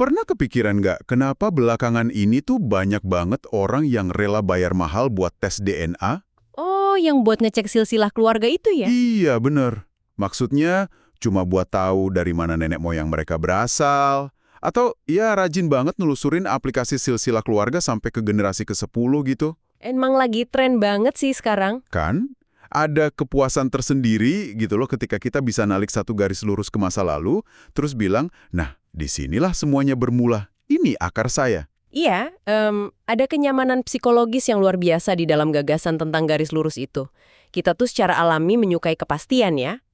Pernah kepikiran nggak kenapa belakangan ini tuh banyak banget orang yang rela bayar mahal buat tes DNA? Oh, yang buat ngecek silsilah keluarga itu ya? Iya, bener. Maksudnya cuma buat tahu dari mana nenek moyang mereka berasal. Atau ya rajin banget nelusurin aplikasi silsilah keluarga sampai ke generasi ke-10 gitu. Emang lagi tren banget sih sekarang. Kan? Ada kepuasan tersendiri gitu loh ketika kita bisa nalik satu garis lurus ke masa lalu, terus bilang, nah disinilah semuanya bermula. Ini akar saya. Iya, ada kenyamanan psikologis yang luar biasa di dalam gagasan tentang garis lurus itu. Kita tuh secara alami menyukai kepastian ya.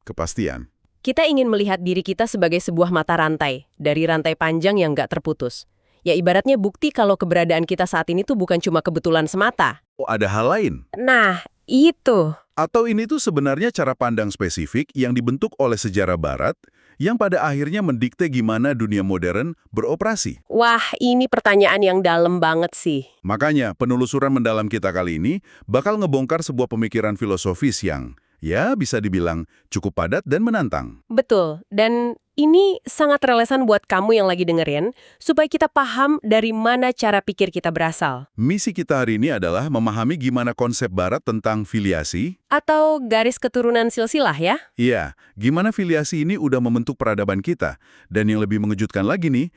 Kepastian. Kita ingin melihat diri kita sebagai sebuah mata rantai, dari rantai panjang yang nggak terputus. Ya ibaratnya bukti kalau keberadaan kita saat ini tuh bukan cuma kebetulan semata. Oh, ada hal lain? Nah, itu. Atau ini tuh sebenarnya cara pandang spesifik yang dibentuk oleh sejarah barat yang pada akhirnya mendikte gimana dunia modern beroperasi. Wah, ini pertanyaan yang dalam banget sih. Makanya penelusuran mendalam kita kali ini bakal ngebongkar sebuah pemikiran filosofis yang, ya bisa dibilang cukup padat dan menantang. Betul, dan ini sangat relevan buat kamu yang lagi dengerin, supaya kita paham dari mana cara pikir kita berasal. Misi kita hari ini adalah memahami gimana konsep barat tentang filiasi. Atau garis keturunan silsilah ya? Iya, gimana filiasi ini udah membentuk peradaban kita. Dan yang lebih mengejutkan lagi nih,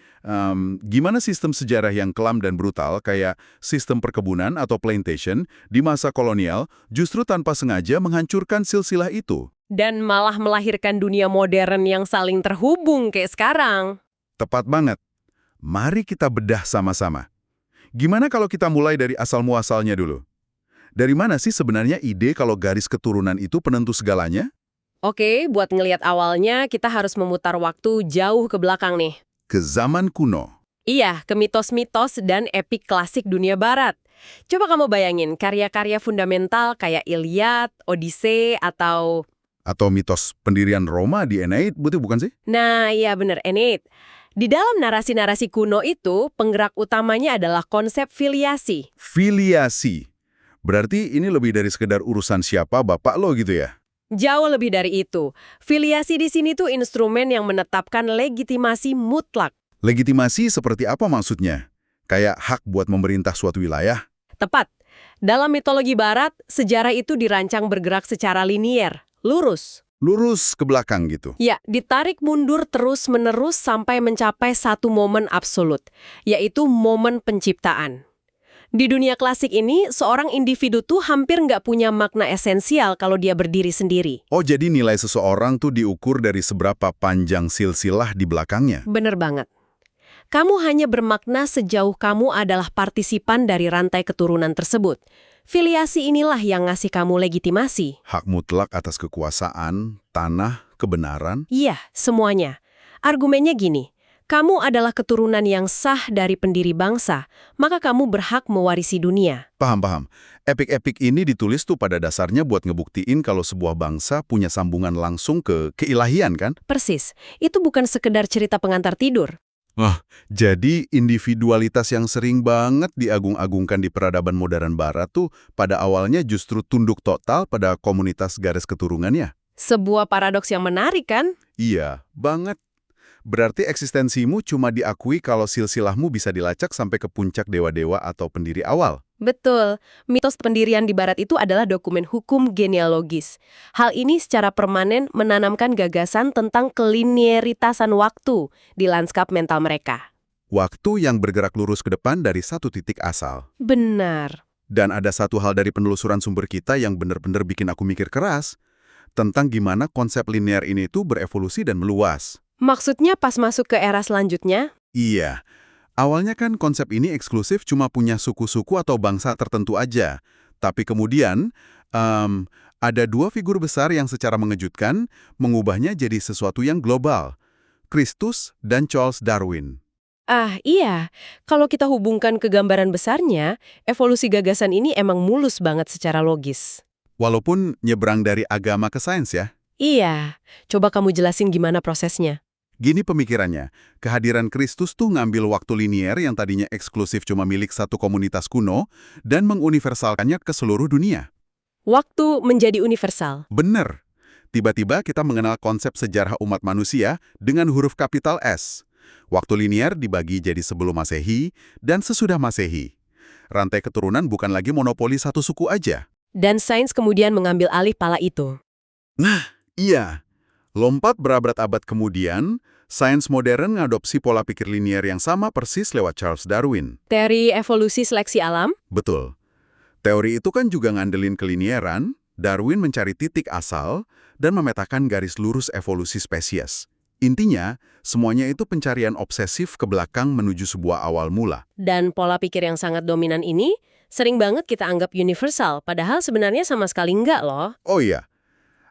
gimana sistem sejarah yang kelam dan brutal kayak sistem perkebunan atau plantation di masa kolonial justru tanpa sengaja menghancurkan silsilah itu. Dan malah melahirkan dunia modern yang saling terhubung kayak sekarang. Tepat banget. Mari kita bedah sama-sama. Gimana kalau kita mulai dari asal-muasalnya dulu? Dari mana sih sebenarnya ide kalau garis keturunan itu penentu segalanya? Oke, buat ngelihat awalnya kita harus memutar waktu jauh ke belakang nih. Ke zaman kuno. Iya, ke mitos-mitos dan epik klasik dunia barat. Coba kamu bayangin karya-karya fundamental kayak Iliad, Odyssey, atau Mitos pendirian Roma di Aeneid, betul bukan sih? nah, iya bener, Aeneid. Di dalam narasi-narasi kuno itu, penggerak utamanya adalah konsep filiasi. Filiasi. Berarti ini lebih dari sekedar urusan siapa bapak lo gitu ya? Jauh lebih dari itu. Filiasi di sini tuh instrumen yang menetapkan legitimasi mutlak. Legitimasi seperti apa maksudnya? Kayak hak buat memerintah suatu wilayah? Tepat. Dalam mitologi barat, sejarah itu dirancang bergerak secara linier, lurus. Lurus ke belakang gitu. Ya, ditarik mundur terus-menerus sampai mencapai satu momen absolut, yaitu momen penciptaan. Di dunia klasik ini, seorang individu tuh hampir nggak punya makna esensial kalau dia berdiri sendiri. Oh, jadi nilai seseorang tuh diukur dari seberapa panjang silsilah di belakangnya? Bener banget. Kamu hanya bermakna sejauh kamu adalah partisipan dari rantai keturunan tersebut. Filiasi inilah yang ngasih kamu legitimasi. Hak mutlak atas kekuasaan, tanah, kebenaran? Iya, semuanya. Argumennya gini, kamu adalah keturunan yang sah dari pendiri bangsa, maka kamu berhak mewarisi dunia. Paham. Epik-epik ini ditulis tuh pada dasarnya buat ngebuktiin kalau sebuah bangsa punya sambungan langsung ke keilahian kan? Persis, itu bukan sekedar cerita pengantar tidur. Jadi individualitas yang sering banget diagung-agungkan di peradaban modern barat tuh pada awalnya justru tunduk total pada komunitas garis keturunannya. Sebuah paradoks yang menarik kan? Iya, banget. Berarti eksistensimu cuma diakui kalau silsilahmu bisa dilacak sampai ke puncak dewa-dewa atau pendiri awal. Betul, mitos pendirian di barat itu adalah dokumen hukum genealogis. Hal ini secara permanen menanamkan gagasan tentang kelinearitasan waktu di lanskap mental mereka. Waktu yang bergerak lurus ke depan dari satu titik asal. Benar. Dan ada satu hal dari penelusuran sumber kita yang benar-benar bikin aku mikir keras tentang gimana konsep linear ini tuh berevolusi dan meluas. Maksudnya pas masuk ke era selanjutnya? Iya. Awalnya kan konsep ini eksklusif cuma punya suku-suku atau bangsa tertentu aja. Tapi kemudian, ada dua figur besar yang secara mengejutkan mengubahnya jadi sesuatu yang global. Christus dan Charles Darwin. Iya. Kalau kita hubungkan ke gambaran besarnya, evolusi gagasan ini emang mulus banget secara logis. Walaupun nyebrang dari agama ke sains ya. Iya. Coba kamu jelasin gimana prosesnya. Gini pemikirannya, kehadiran Kristus tuh ngambil waktu linier yang tadinya eksklusif cuma milik satu komunitas kuno dan menguniversalkannya ke seluruh dunia. Waktu menjadi universal. Bener. Tiba-tiba kita mengenal konsep sejarah umat manusia dengan huruf kapital S. Waktu linear dibagi jadi sebelum Masehi dan sesudah Masehi. Rantai keturunan bukan lagi monopoli satu suku aja. Dan sains kemudian mengambil alih pala itu. Iya, lompat berabad-abad kemudian, sains modern ngadopsi pola pikir linear yang sama persis lewat Charles Darwin. Teori evolusi seleksi alam? Betul. Teori itu kan juga ngandelin kelinieran. Darwin mencari titik asal dan memetakan garis lurus evolusi spesies. Intinya, semuanya itu pencarian obsesif ke belakang menuju sebuah awal mula. Dan pola pikir yang sangat dominan ini sering banget kita anggap universal, padahal sebenarnya sama sekali enggak loh. Oh iya,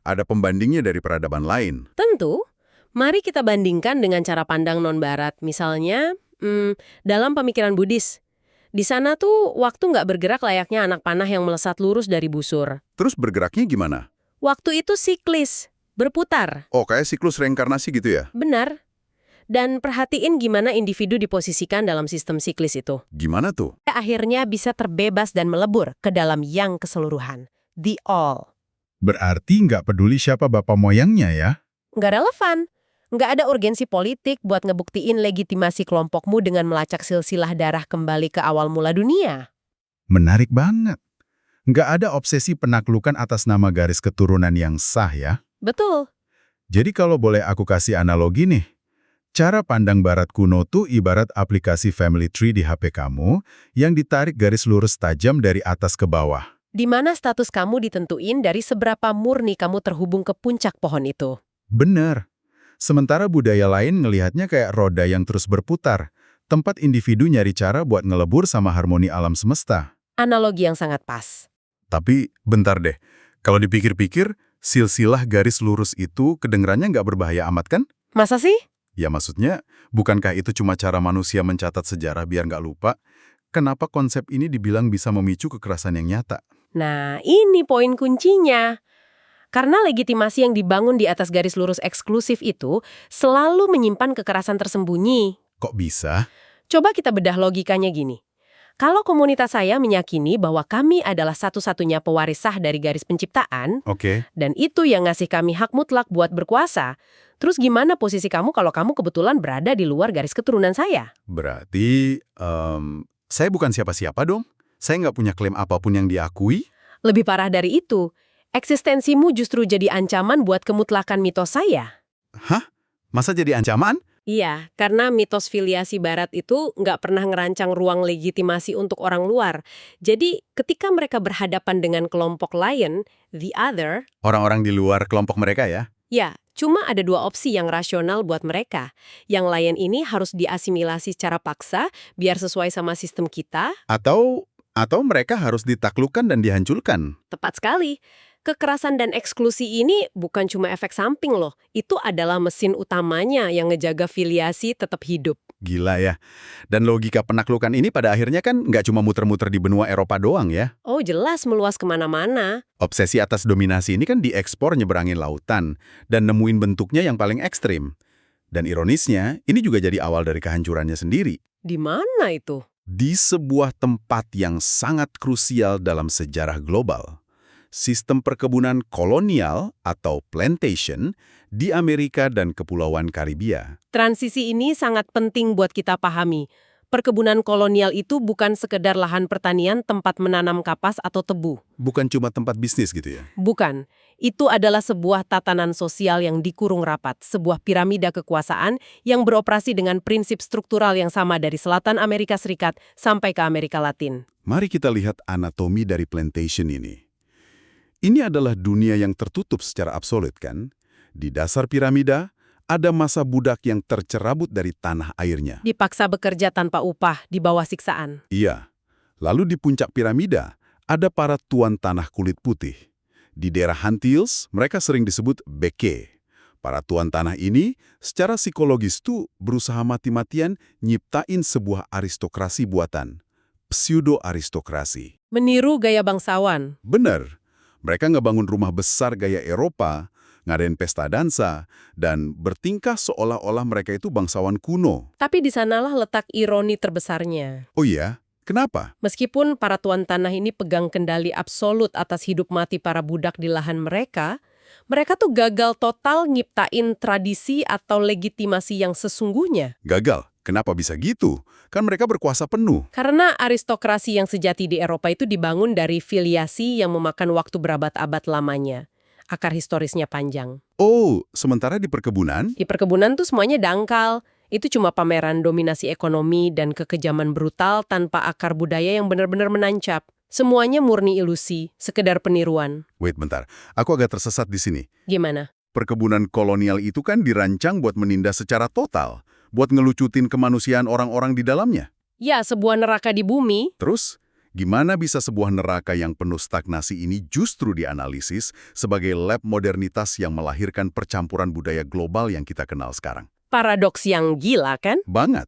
ada pembandingnya dari peradaban lain. Tentu, mari kita bandingkan dengan cara pandang non-barat. Misalnya, dalam pemikiran Buddhis. Di sana tuh waktu nggak bergerak layaknya anak panah yang melesat lurus dari busur. Terus bergeraknya gimana? Waktu itu siklis, berputar. Oh, kayak siklus reinkarnasi gitu ya? Benar. Dan perhatiin gimana individu diposisikan dalam sistem siklis itu. Gimana tuh? Akhirnya bisa terbebas dan melebur ke dalam yang keseluruhan. The all. Berarti nggak peduli siapa bapak moyangnya ya? Nggak relevan. Nggak ada urgensi politik buat ngebuktiin legitimasi kelompokmu dengan melacak silsilah darah kembali ke awal mula dunia. Menarik banget. Nggak ada obsesi penaklukan atas nama garis keturunan yang sah ya? Betul. Jadi kalau boleh aku kasih analogi nih, cara pandang barat kuno tuh ibarat aplikasi Family Tree di HP kamu yang ditarik garis lurus tajam dari atas ke bawah. Di mana status kamu ditentuin dari seberapa murni kamu terhubung ke puncak pohon itu. Bener. Sementara budaya lain ngelihatnya kayak roda yang terus berputar, tempat individu nyari cara buat ngelebur sama harmoni alam semesta. Analogi yang sangat pas. Tapi bentar deh, kalau dipikir-pikir, silsilah garis lurus itu kedengerannya nggak berbahaya amat kan? Masa sih? Ya maksudnya, bukankah itu cuma cara manusia mencatat sejarah biar nggak lupa? Kenapa konsep ini dibilang bisa memicu kekerasan yang nyata? Nah, ini poin kuncinya. Karena legitimasi yang dibangun di atas garis lurus eksklusif itu selalu menyimpan kekerasan tersembunyi. Kok bisa? Coba kita bedah logikanya gini. Kalau komunitas saya meyakini bahwa kami adalah satu-satunya pewaris sah dari garis penciptaan, Oke. dan itu yang ngasih kami hak mutlak buat berkuasa, terus gimana posisi kamu kalau kamu kebetulan berada di luar garis keturunan saya? Berarti, saya bukan siapa-siapa dong? Saya nggak punya klaim apapun yang diakui? Lebih parah dari itu, eksistensimu justru jadi ancaman buat kemutlakan mitos saya. Hah? Masa jadi ancaman? Iya, karena mitos filiasi barat itu nggak pernah ngerancang ruang legitimasi untuk orang luar. Jadi, ketika mereka berhadapan dengan kelompok lain, the other, Orang-orang di luar kelompok mereka ya? ya, cuma ada dua opsi yang rasional buat mereka. Yang lain ini harus diasimilasi secara paksa, biar sesuai sama sistem kita. Atau mereka harus ditaklukkan dan dihancurkan? Tepat sekali. Kekerasan dan eksklusi ini bukan cuma efek samping loh. Itu adalah mesin utamanya yang ngejaga filiasi tetap hidup. Gila ya. Dan logika penaklukan ini pada akhirnya kan nggak cuma muter-muter di benua Eropa doang ya. Oh jelas meluas kemana-mana. Obsesi atas dominasi ini kan diekspor nyeberangin lautan dan nemuin bentuknya yang paling ekstrim. Dan ironisnya, ini juga jadi awal dari kehancurannya sendiri. Di mana itu? Di sebuah tempat yang sangat krusial dalam sejarah global. Sistem perkebunan kolonial atau plantation di Amerika dan Kepulauan Karibia. Transisi ini sangat penting buat kita pahami. Perkebunan kolonial itu bukan sekedar lahan pertanian tempat menanam kapas atau tebu. Bukan cuma tempat bisnis gitu ya? Bukan. Itu adalah sebuah tatanan sosial yang dikurung rapat, sebuah piramida kekuasaan yang beroperasi dengan prinsip struktural yang sama dari selatan Amerika Serikat sampai ke Amerika Latin. Mari kita lihat anatomi dari plantation ini. Ini adalah dunia yang tertutup secara absolut kan? Di dasar piramida, ada masa budak yang tercerabut dari tanah airnya. Dipaksa bekerja tanpa upah di bawah siksaan. Iya. Lalu di puncak piramida, ada para tuan tanah kulit putih. Di daerah Antilles, mereka sering disebut beke. Para tuan tanah ini, secara psikologis tuh berusaha mati-matian nyiptain sebuah aristokrasi buatan. Pseudo-aristokrasi. Meniru gaya bangsawan. Bener. Mereka ngebangun rumah besar gaya Eropa, ngadain pesta dansa, dan bertingkah seolah-olah mereka itu bangsawan kuno. Tapi di sanalah letak ironi terbesarnya. Oh iya? Kenapa? Meskipun para tuan tanah ini pegang kendali absolut atas hidup mati para budak di lahan mereka, Mereka tuh gagal total nyiptain tradisi atau legitimasi yang sesungguhnya. Gagal. Kenapa bisa gitu? Kan mereka berkuasa penuh. Karena aristokrasi yang sejati di Eropa itu dibangun dari filiasi yang memakan waktu berabad-abad lamanya. Akar historisnya panjang. Oh, sementara di perkebunan? Di perkebunan tuh semuanya dangkal. Itu cuma pameran dominasi ekonomi dan kekejaman brutal tanpa akar budaya yang benar-benar menancap. Semuanya murni ilusi, sekedar peniruan. Wait bentar, aku agak tersesat di sini. Gimana? Perkebunan kolonial itu kan dirancang buat menindas secara total, buat ngelucutin kemanusiaan orang-orang di dalamnya. Ya, sebuah neraka di bumi. Terus, gimana bisa sebuah neraka yang penuh stagnasi ini justru dianalisis sebagai lab modernitas yang melahirkan percampuran budaya global yang kita kenal sekarang? Paradoks yang gila, kan? Banget.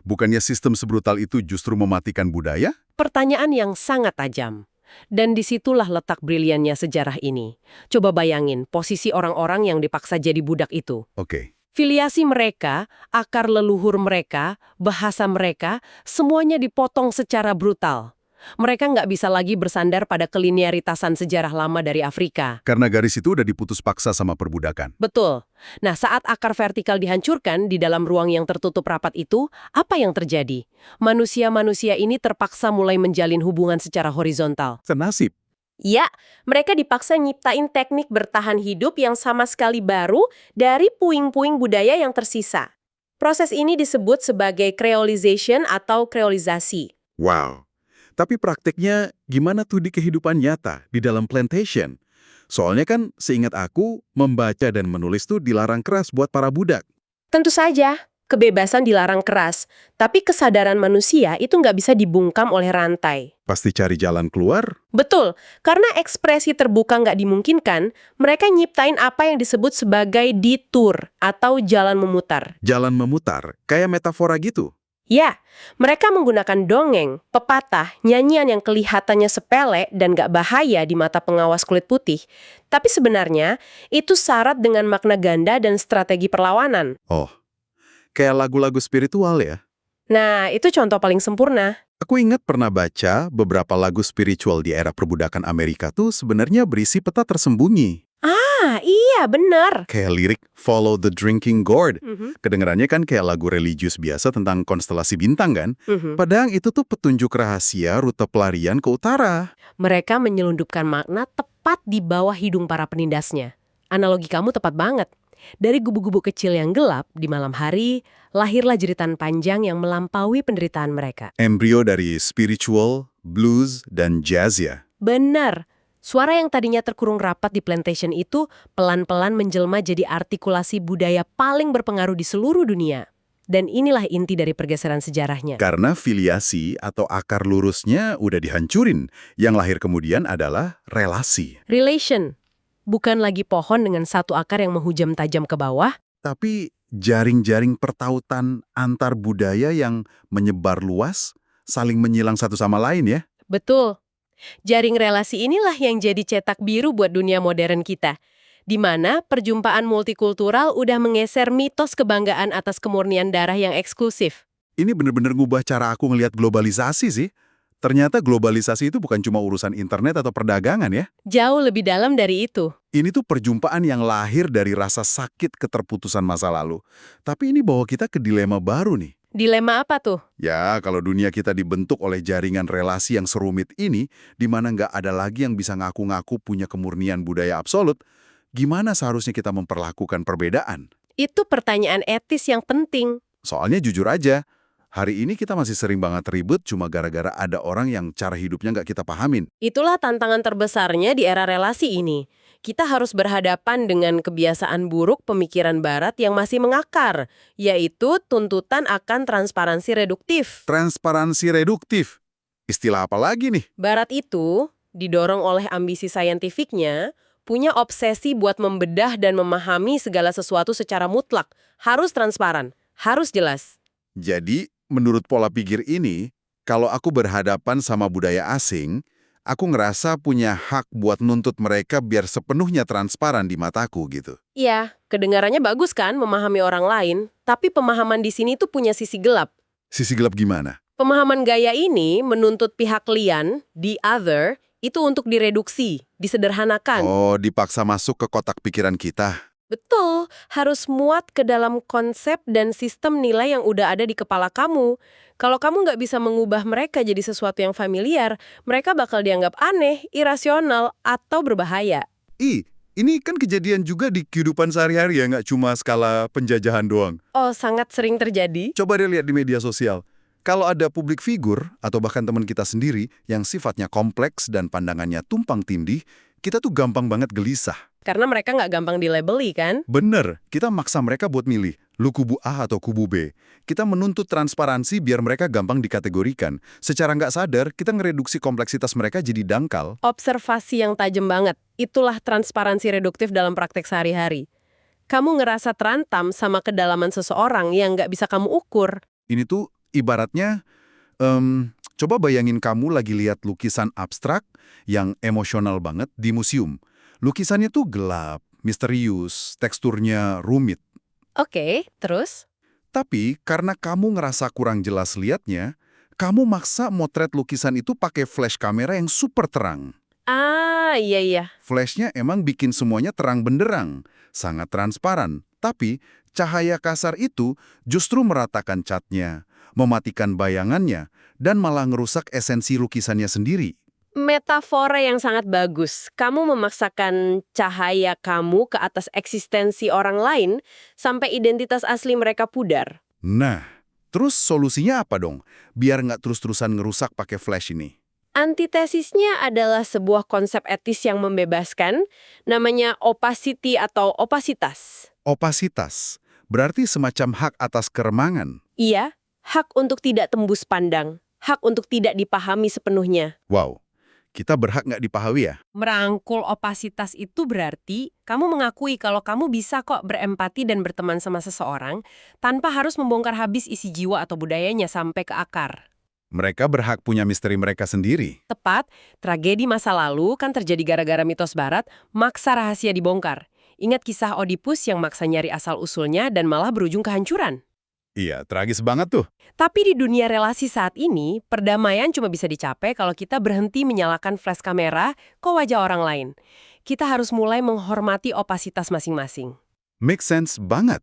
Bukannya sistem sebrutal itu justru mematikan budaya? Pertanyaan yang sangat tajam. Dan disitulah letak briliannya sejarah ini. Coba bayangin posisi orang-orang yang dipaksa jadi budak itu. Oke. Filiasi mereka, akar leluhur mereka, bahasa mereka, semuanya dipotong secara brutal. Mereka nggak bisa lagi bersandar pada kelinearitasan sejarah lama dari Afrika. Karena garis itu udah diputus paksa sama perbudakan. Betul. Nah, saat akar vertikal dihancurkan di dalam ruang yang tertutup rapat itu, apa yang terjadi? Manusia-manusia ini terpaksa mulai menjalin hubungan secara horizontal. Senasib. Ya, mereka dipaksa nyiptain teknik bertahan hidup yang sama sekali baru dari puing-puing budaya yang tersisa. Proses ini disebut sebagai creolization atau kreolisasi. Wow. Tapi praktiknya gimana tuh di kehidupan nyata, di dalam plantation? Soalnya kan seingat aku, membaca dan menulis tuh dilarang keras buat para budak. Tentu saja, kebebasan dilarang keras, tapi kesadaran manusia itu nggak bisa dibungkam oleh rantai. Pasti cari jalan keluar? Betul, karena ekspresi terbuka nggak dimungkinkan, mereka nyiptain apa yang disebut sebagai detour atau jalan memutar. Jalan memutar, kayak metafora gitu. Ya, mereka menggunakan dongeng, pepatah, nyanyian yang kelihatannya sepele dan nggak bahaya di mata pengawas kulit putih. Tapi sebenarnya, itu syarat dengan makna ganda dan strategi perlawanan. Oh, kayak lagu-lagu spiritual ya? Nah, itu contoh paling sempurna. Aku ingat pernah baca beberapa lagu spiritual di era perbudakan Amerika tuh sebenarnya berisi peta tersembunyi. Ah, iya benar. Kayak lirik Follow the Drinking Gourd. Mhm, Kedengarannya kan kayak lagu religius biasa tentang konstelasi bintang kan? mhm. Padahal itu tuh petunjuk rahasia rute pelarian ke utara. Mereka menyelundupkan makna tepat di bawah hidung para penindasnya. Analogi kamu tepat banget. Dari gubuk-gubuk kecil yang gelap di malam hari, lahirlah jeritan panjang yang melampaui penderitaan mereka. Embrio dari spiritual, blues, dan jazz ya. Benar. Suara yang tadinya terkurung rapat di plantation itu pelan-pelan menjelma jadi artikulasi budaya paling berpengaruh di seluruh dunia. Dan inilah inti dari pergeseran sejarahnya. Karena filiasi atau akar lurusnya udah dihancurin. Yang lahir kemudian adalah relasi. Relation. Bukan lagi pohon dengan satu akar yang menghujam tajam ke bawah. Tapi jaring-jaring pertautan antar budaya yang menyebar luas, saling menyilang satu sama lain ya. Betul. Jaring relasi inilah yang jadi cetak biru buat dunia modern kita. Di mana perjumpaan multikultural udah menggeser mitos kebanggaan atas kemurnian darah yang eksklusif. Ini bener-bener ngubah cara aku ngelihat globalisasi sih. Ternyata globalisasi itu bukan cuma urusan internet atau perdagangan ya. Jauh lebih dalam dari itu. Ini tuh perjumpaan yang lahir dari rasa sakit keterputusan masa lalu. Tapi ini bawa kita ke dilema baru nih. Dilema apa tuh? Ya, kalau dunia kita dibentuk oleh jaringan relasi yang serumit ini, di mana nggak ada lagi yang bisa ngaku-ngaku punya kemurnian budaya absolut, gimana seharusnya kita memperlakukan perbedaan? Itu pertanyaan etis yang penting. Soalnya jujur aja, hari ini kita masih sering banget ribut cuma gara-gara ada orang yang cara hidupnya nggak kita pahamin. Itulah tantangan terbesarnya di era relasi ini. Kita harus berhadapan dengan kebiasaan buruk pemikiran barat yang masih mengakar, yaitu tuntutan akan transparansi reduktif. Transparansi reduktif. Istilah apa lagi nih? Barat itu, didorong oleh ambisi saintifiknya, punya obsesi buat membedah dan memahami segala sesuatu secara mutlak. Harus transparan, harus jelas. Jadi, menurut pola pikir ini, kalau aku berhadapan sama budaya asing, aku ngerasa punya hak buat nuntut mereka biar sepenuhnya transparan di mataku gitu. Iya, kedengarannya bagus kan memahami orang lain, tapi pemahaman di sini tuh punya sisi gelap. Sisi gelap gimana? Pemahaman gaya ini menuntut pihak lian, the other, Itu untuk direduksi, disederhanakan. Oh, dipaksa masuk ke kotak pikiran kita. Betul, harus muat ke dalam konsep dan sistem nilai yang udah ada di kepala kamu. Kalau kamu nggak bisa mengubah mereka jadi sesuatu yang familiar, mereka bakal dianggap aneh, irasional, atau berbahaya. Ini kan kejadian juga di kehidupan sehari-hari ya, nggak cuma skala penjajahan doang. Oh, sangat sering terjadi. Coba deh lihat di media sosial. Kalau ada publik figur, atau bahkan teman kita sendiri, yang sifatnya kompleks dan pandangannya tumpang tindih, kita tuh gampang banget gelisah. Karena mereka nggak gampang dilabeli, kan? Bener, kita maksa mereka buat milih, lu kubu A atau kubu B. Kita menuntut transparansi biar mereka gampang dikategorikan. Secara nggak sadar, kita ngereduksi kompleksitas mereka jadi dangkal. Observasi yang tajam banget. Itulah transparansi reduktif dalam praktek sehari-hari. Kamu ngerasa terantam sama kedalaman seseorang yang nggak bisa kamu ukur. Ini tuh ibaratnya, coba bayangin kamu lagi lihat lukisan abstrak yang emosional banget di museum. Lukisannya tuh gelap, misterius, teksturnya rumit. Oke, terus? Tapi karena kamu ngerasa kurang jelas liatnya, kamu maksa motret lukisan itu pakai flash kamera yang super terang. Ah, iya. Flashnya emang bikin semuanya terang benderang, sangat transparan. Tapi cahaya kasar itu justru meratakan catnya, mematikan bayangannya, dan malah ngerusak esensi lukisannya sendiri. Metafora yang sangat bagus. Kamu memaksakan cahaya kamu ke atas eksistensi orang lain sampai identitas asli mereka pudar. Nah, terus solusinya apa dong? Biar nggak terus-terusan ngerusak pakai flash ini. Antitesisnya adalah sebuah konsep etis yang membebaskan, namanya opacity atau opasitas. Opasitas, berarti semacam hak atas keremangan. Iya, hak untuk tidak tembus pandang, hak untuk tidak dipahami sepenuhnya. Wow, kita berhak nggak dipahami ya? Merangkul opasitas itu berarti kamu mengakui kalau kamu bisa kok berempati dan berteman sama seseorang tanpa harus membongkar habis isi jiwa atau budayanya sampai ke akar. Mereka berhak punya misteri mereka sendiri. Tepat, tragedi masa lalu kan terjadi gara-gara mitos barat, maksa rahasia dibongkar. Ingat kisah Oedipus yang maksa nyari asal-usulnya dan malah berujung kehancuran. Iya, tragis banget tuh. Tapi di dunia relasi saat ini, perdamaian cuma bisa dicapai kalau kita berhenti menyalakan flash kamera ke wajah orang lain. Kita harus mulai menghormati opasitas masing-masing. Make sense banget.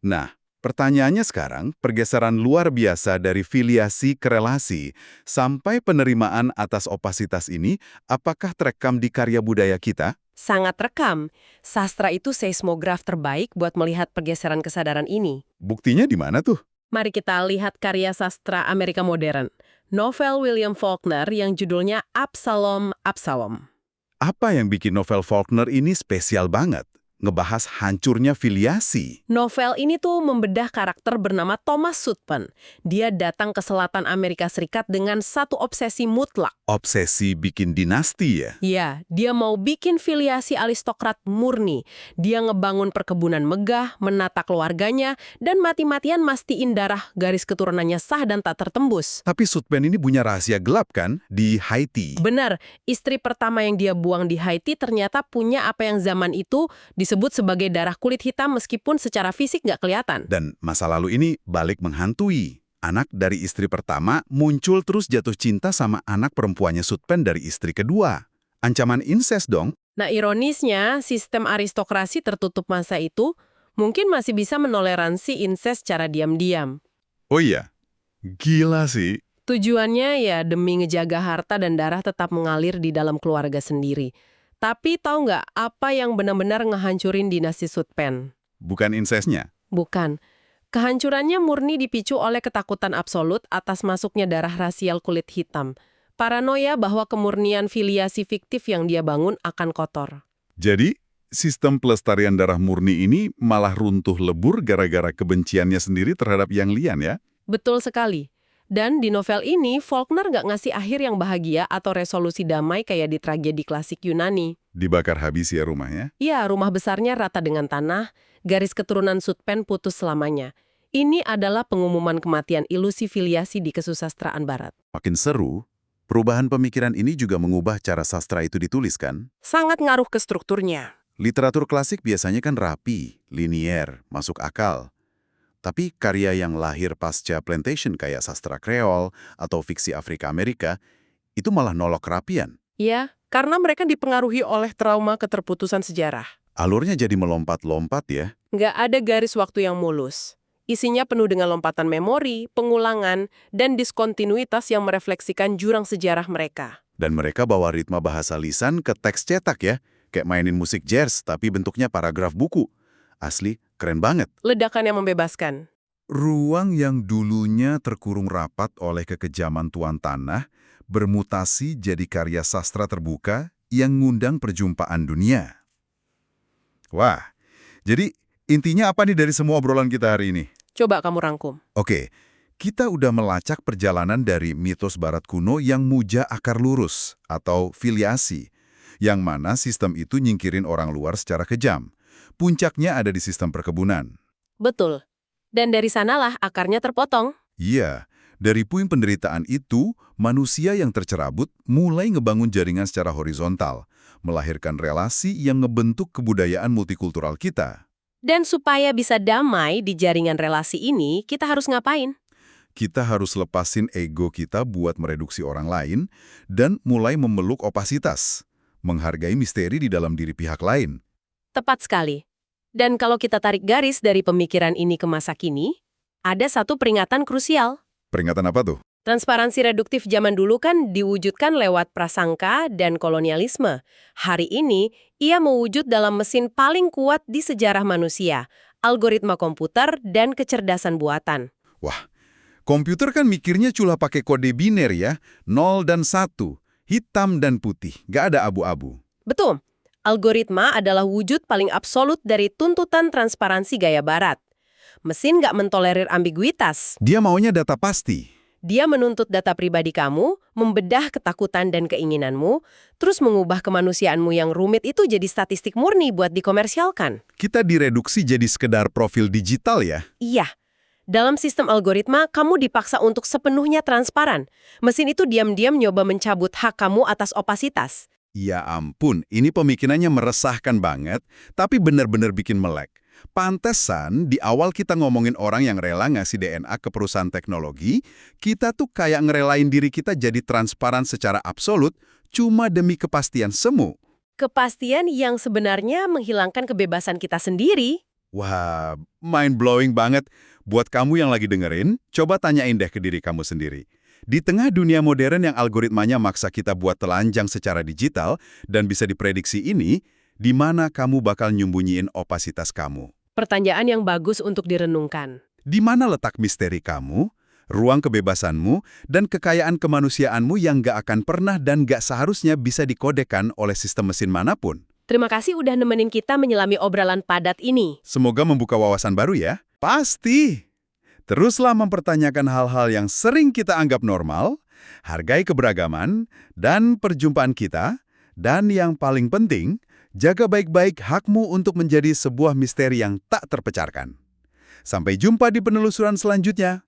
Nah, pertanyaannya sekarang, pergeseran luar biasa dari filiasi ke relasi sampai penerimaan atas opasitas ini, apakah terekam di karya budaya kita? Sangat rekam. Sastra itu seismograf terbaik buat melihat pergeseran kesadaran ini. Buktinya di mana tuh? Mari kita lihat karya sastra Amerika modern. Novel William Faulkner yang judulnya Absalom, Absalom. Apa yang bikin novel Faulkner ini spesial banget? Ngebahas hancurnya filiasi. Novel ini tuh membedah karakter bernama Thomas Sutpen. Dia datang ke selatan Amerika Serikat dengan satu obsesi mutlak. Obsesi bikin dinasti ya? Ya, dia mau bikin filiasi aristokrat murni. Dia ngebangun perkebunan megah, menata keluarganya, dan mati-matian mastiin darah garis keturunannya sah dan tak tertembus. Tapi Sutpen ini punya rahasia gelap kan? Di Haiti. Benar, istri pertama yang dia buang di Haiti ternyata punya apa yang zaman itu disebut sebagai darah kulit hitam meskipun secara fisik nggak kelihatan. Dan masa lalu ini balik menghantui. Anak dari istri pertama muncul terus jatuh cinta sama anak perempuannya Sutpen dari istri kedua. Ancaman incest dong. Nah, ironisnya, sistem aristokrasi tertutup masa itu mungkin masih bisa menoleransi incest secara diam-diam. Oh iya, gila sih. Tujuannya ya demi ngejaga harta dan darah tetap mengalir di dalam keluarga sendiri. Tapi tahu nggak apa yang benar-benar ngehancurin dinasti Sutpen? Bukan incestnya. Bukan. Kehancurannya murni dipicu oleh ketakutan absolut atas masuknya darah rasial kulit hitam. Paranoia bahwa kemurnian filiasi fiktif yang dia bangun akan kotor. Jadi, sistem pelestarian darah murni ini malah runtuh lebur gara-gara kebenciannya sendiri terhadap yang lian ya? Betul sekali. Dan di novel ini, Faulkner nggak ngasih akhir yang bahagia atau resolusi damai kayak di tragedi klasik Yunani. Dibakar habis ya rumahnya? Ya, rumah besarnya rata dengan tanah, garis keturunan Sutpen putus selamanya. Ini adalah pengumuman kematian ilusi filiasi di kesusastraan barat. Makin seru, perubahan pemikiran ini juga mengubah cara sastra itu dituliskan. Sangat ngaruh ke strukturnya. Literatur klasik biasanya kan rapi, linier, masuk akal. Tapi karya yang lahir pasca plantation kayak sastra Kreol atau fiksi Afrika Amerika, itu malah nolok kerapian. Ya, karena mereka dipengaruhi oleh trauma keterputusan sejarah. Alurnya jadi melompat-lompat ya. Nggak ada garis waktu yang mulus. Isinya penuh dengan lompatan memori, pengulangan, dan diskontinuitas yang merefleksikan jurang sejarah mereka. Dan mereka bawa ritme bahasa lisan ke teks cetak ya. Kayak mainin musik jazz tapi bentuknya paragraf buku. Asli, keren banget. Ledakan yang membebaskan. Ruang yang dulunya terkurung rapat oleh kekejaman tuan tanah bermutasi jadi karya sastra terbuka yang ngundang perjumpaan dunia. Wah, jadi intinya apa nih dari semua obrolan kita hari ini? Coba kamu rangkum. Oke, kita udah melacak perjalanan dari mitos barat kuno yang muja akar lurus atau filiasi, yang mana sistem itu nyingkirin orang luar secara kejam. Puncaknya ada di sistem perkebunan. Betul. Dan dari sanalah akarnya terpotong. Iya, dari puing penderitaan itu, manusia yang tercerabut mulai ngebangun jaringan secara horizontal, melahirkan relasi yang ngebentuk kebudayaan multikultural kita. Dan supaya bisa damai di jaringan relasi ini, kita harus ngapain? Kita harus lepasin ego kita buat mereduksi orang lain dan mulai memeluk opasitas, menghargai misteri di dalam diri pihak lain. Tepat sekali. Dan kalau kita tarik garis dari pemikiran ini ke masa kini, ada satu peringatan krusial. Peringatan apa tuh? Transparansi reduktif zaman dulu kan diwujudkan lewat prasangka dan kolonialisme. Hari ini, ia mewujud dalam mesin paling kuat di sejarah manusia, algoritma komputer dan kecerdasan buatan. Wah, komputer kan mikirnya cuma pakai kode biner ya, 0 dan 1, hitam dan putih, nggak ada abu-abu. Betul. Algoritma adalah wujud paling absolut dari tuntutan transparansi gaya barat. Mesin nggak mentolerir ambiguitas. Dia maunya data pasti. Dia menuntut data pribadi kamu, membedah ketakutan dan keinginanmu, terus mengubah kemanusiaanmu yang rumit itu jadi statistik murni buat dikomersialkan. Kita direduksi jadi sekedar profil digital ya. Iya. Dalam sistem algoritma, kamu dipaksa untuk sepenuhnya transparan. Mesin itu diam-diam nyoba mencabut hak kamu atas opasitas. Ya ampun, ini pemikirannya meresahkan banget, tapi benar-benar bikin melek. Pantesan, di awal kita ngomongin orang yang rela ngasih DNA ke perusahaan teknologi, kita tuh kayak ngerelain diri kita jadi transparan secara absolut, cuma demi kepastian semu. Kepastian yang sebenarnya menghilangkan kebebasan kita sendiri. Wah, mind-blowing banget. Buat kamu yang lagi dengerin, coba tanyain deh ke diri kamu sendiri. Di tengah dunia modern yang algoritmanya maksa kita buat telanjang secara digital dan bisa diprediksi ini, di mana kamu bakal nyembunyiin opasitas kamu? Pertanyaan yang bagus untuk direnungkan. Di mana letak misteri kamu, ruang kebebasanmu, dan kekayaan kemanusiaanmu yang gak akan pernah dan gak seharusnya bisa dikodekan oleh sistem mesin manapun? Terima kasih udah nemenin kita menyelami obrolan padat ini. Semoga membuka wawasan baru ya. Pasti! Teruslah mempertanyakan hal-hal yang sering kita anggap normal, hargai keberagaman, dan perjumpaan kita, dan yang paling penting, jaga baik-baik hakmu untuk menjadi sebuah misteri yang tak terpecahkan. Sampai jumpa di penelusuran selanjutnya.